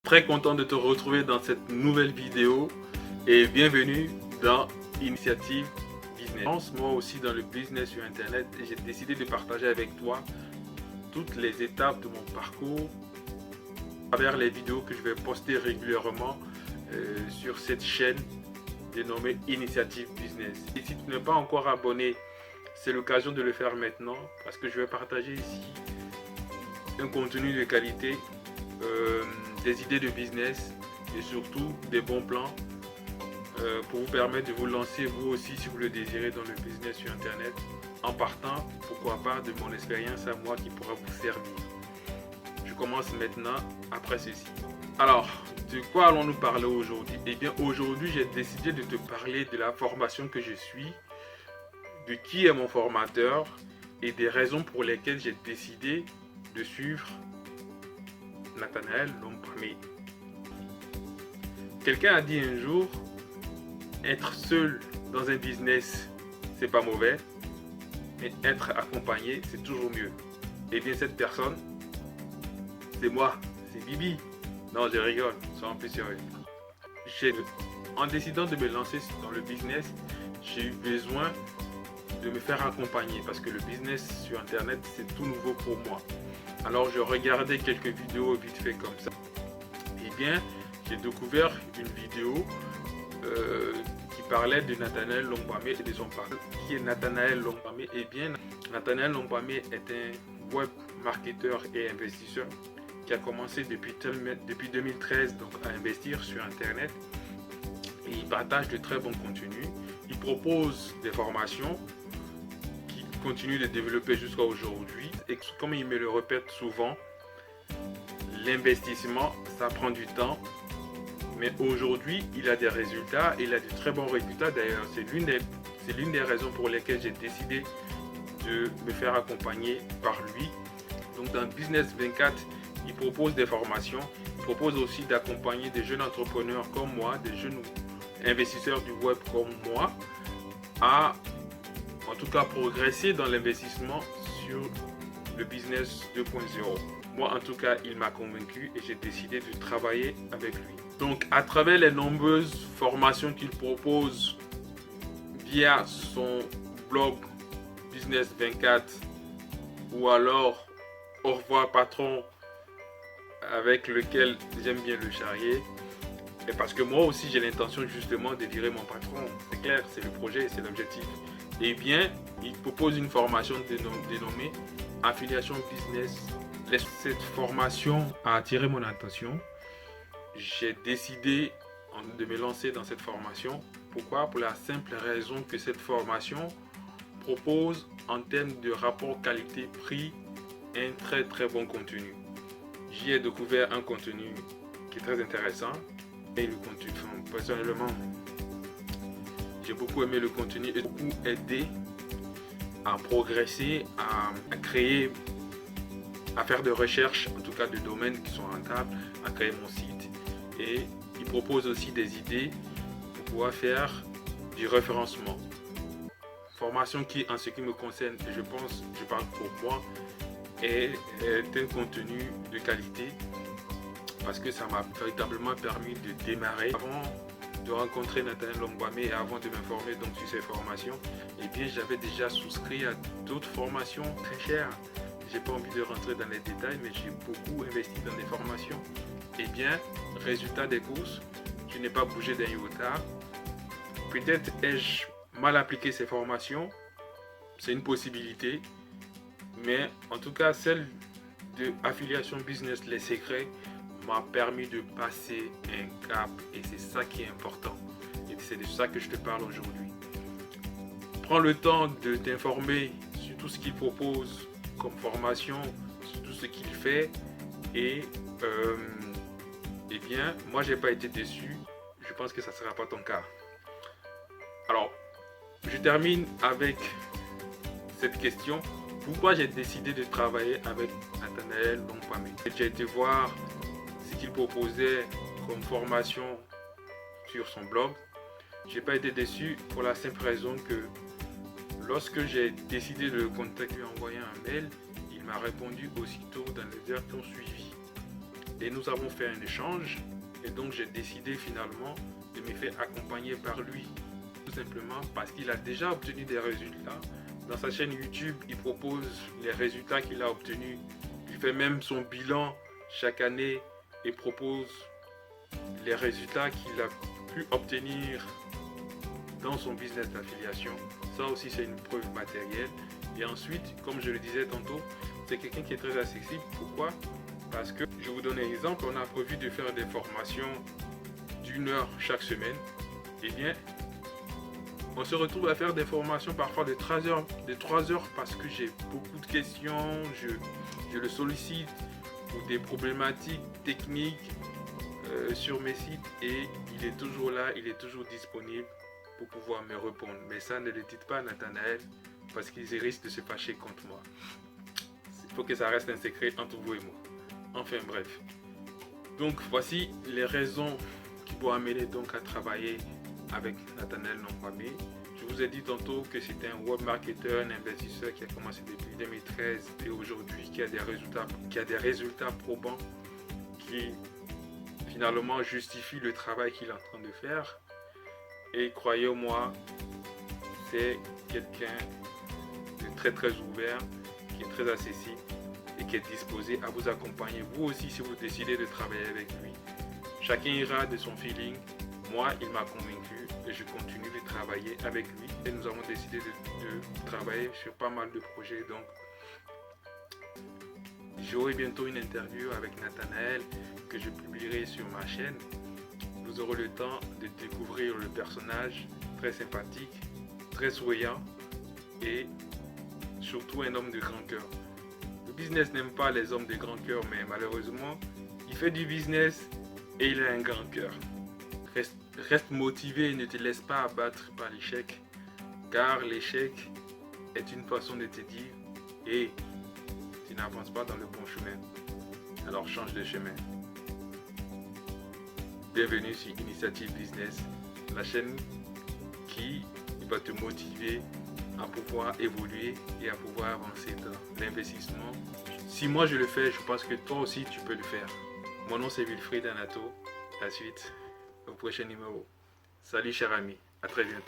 Très content de te retrouver dans cette nouvelle vidéo et bienvenue dans Initiative Business. Moi aussi dans le business sur internet, j'ai décidé de partager avec toi toutes les étapes de mon parcours à travers les vidéos que je vais poster régulièrement sur cette chaîne dénommée Initiative Business. Et si tu n'es pas encore abonné, c'est l'occasion de le faire maintenant parce que je vais partager ici un contenu de qualité, des idées de business et surtout des bons plans pour vous permettre de vous lancer vous aussi si vous le désirez dans le business sur internet en partant pourquoi pas de mon expérience à moi qui pourra vous servir. Je commence maintenant après ceci. Alors, de quoi allons-nous parler aujourd'hui? Eh bien, aujourd'hui, j'ai décidé de te parler de la formation que je suis, de qui est mon formateur et des raisons pour lesquelles j'ai décidé de suivre Nathanaël Lompamé. Quelqu'un a dit un jour, être seul dans un business, c'est pas mauvais, mais être accompagné, c'est toujours mieux. Et bien cette personne, c'est moi, c'est Bibi. Non, je rigole, sois un peu sérieux. En décidant de me lancer dans le business, j'ai eu besoin de me faire accompagner parce que le business sur internet, c'est tout nouveau pour moi. Alors je regardais quelques vidéos vite fait comme ça. Et bien, j'ai découvert une vidéo qui parlait de Nathanaël Lompamé et de son parcours. Qui est Nathanaël Lompamé? Eh bien, Nathanaël Lompamé est un web marketeur et investisseur qui a commencé depuis 2013 donc, à investir sur internet. Et il partage de très bons contenus. Il propose des formations qu'il continue de développer jusqu'à aujourd'hui. Et comme il me le répète souvent, l'investissement, ça prend du temps. Mais aujourd'hui, il a des résultats. Il a de très bons résultats. D'ailleurs, c'est l'une des raisons pour lesquelles j'ai décidé de me faire accompagner par lui. Donc dans Business 24, il propose des formations. Il propose aussi d'accompagner des jeunes entrepreneurs comme moi, des jeunes investisseurs du web comme moi, à en tout cas progresser dans l'investissement sur le business 2.0. Moi en tout cas, il m'a convaincu et j'ai décidé de travailler avec lui. Donc à travers les nombreuses formations qu'il propose via son blog Business 24 ou alors Au revoir patron, avec lequel j'aime bien le charrier, et parce que moi aussi j'ai l'intention justement de virer mon patron, c'est clair, c'est le projet, c'est l'objectif. Et bien, il propose une formation dénommée Affiliation Business. Cette formation a attiré mon attention. J'ai décidé de me lancer dans cette formation. Pourquoi? Pour la simple raison que cette formation propose en termes de rapport qualité-prix un très bon contenu. J'y ai découvert un contenu qui est très intéressant. Et le contenu, personnellement, j'ai beaucoup aimé le contenu et beaucoup aidé à progresser, à créer, à faire des recherches, en tout cas de domaines qui sont rentables, à créer mon site. Et il propose aussi des idées pour pouvoir faire du référencement. Formation qui, en ce qui me concerne, je pense, je parle pour moi, est un contenu de qualité parce que ça m'a véritablement permis de démarrer. Avant de rencontrer Nathanaël Lompamé et avant de m'informer donc sur ces formations, eh bien j'avais déjà souscrit à d'autres formations très chères. J'ai pas envie de rentrer dans les détails, mais j'ai beaucoup investi dans des formations. Eh bien, résultat des courses, je n'ai pas bougé d'un iota. Peut-être ai-je mal appliqué ces formations, c'est une possibilité. Mais en tout cas, celle de Affiliation Business, les secrets, m'a permis de passer un cap et c'est ça qui est important. Et c'est de ça que je te parle aujourd'hui. Prends le temps de t'informer sur tout ce qu'il propose comme formation, sur tout ce qu'il fait. Et eh bien, moi, j'ai pas été déçu. Je pense que ça ne sera pas ton cas. Alors, je termine avec cette question. Pourquoi j'ai décidé de travailler avec Nathanaël Lompamé? J'ai été voir ce qu'il proposait comme formation sur son blog. J'ai pas été déçu pour la simple raison que lorsque j'ai décidé de le contacter, lui envoyer un mail, il m'a répondu aussitôt dans les heures qui ont suivi. et nous avons fait un échange et donc j'ai décidé finalement de me faire accompagner par lui, tout simplement parce qu'il a déjà obtenu des résultats. Dans sa chaîne YouTube, il propose les résultats qu'il a obtenus. Il fait même son bilan chaque année et propose les résultats qu'il a pu obtenir dans son business d'affiliation. Ça aussi, c'est une preuve matérielle. Et ensuite, comme je le disais tantôt, c'est quelqu'un qui est très accessible. Pourquoi? Parce que, je vous donne un exemple, on a prévu de faire des formations d'1 heure chaque semaine. Eh bien, on se retrouve à faire des formations parfois de 3 heures parce que j'ai beaucoup de questions, je le sollicite pour des problématiques techniques sur mes sites et il est toujours là, il est toujours disponible pour pouvoir me répondre. Mais ça, ne le dites pas à Nathanaël parce qu'il risque de se fâcher contre moi. Il faut que ça reste un secret entre vous et moi. Enfin bref. Donc voici les raisons qui vont amener donc à travailler avec Nathanaël Nonkwame. Je vous ai dit tantôt que c'était un web marketer, un investisseur qui a commencé depuis 2013 et aujourd'hui qui a des résultats probants qui finalement justifient le travail qu'il est en train de faire. Et croyez-moi, c'est quelqu'un de très ouvert, qui est très accessible et qui est disposé à vous accompagner. Vous aussi, si vous décidez de travailler avec lui, chacun ira de son feeling. Moi, il m'a convaincu et je continue de travailler avec lui. Et nous avons décidé de travailler sur pas mal de projets. Donc, j'aurai bientôt une interview avec Nathanaël que je publierai sur ma chaîne. Vous aurez le temps de découvrir le personnage très sympathique, très souriant et surtout un homme de grand cœur. Le business n'aime pas les hommes de grand cœur, mais malheureusement, il fait du business et il a un grand cœur. Reste motivé et ne te laisse pas abattre par l'échec, car l'échec est une façon de te dire « Hey, tu n'avances pas dans le bon chemin, alors change de chemin ». Bienvenue sur Initiative Business, la chaîne qui va te motiver à pouvoir évoluer et à pouvoir avancer dans l'investissement. Si moi je le fais, je pense que toi aussi tu peux le faire. Mon nom c'est Wilfried Anato. La suite au prochain numéro. Salut chers amis, à très bientôt.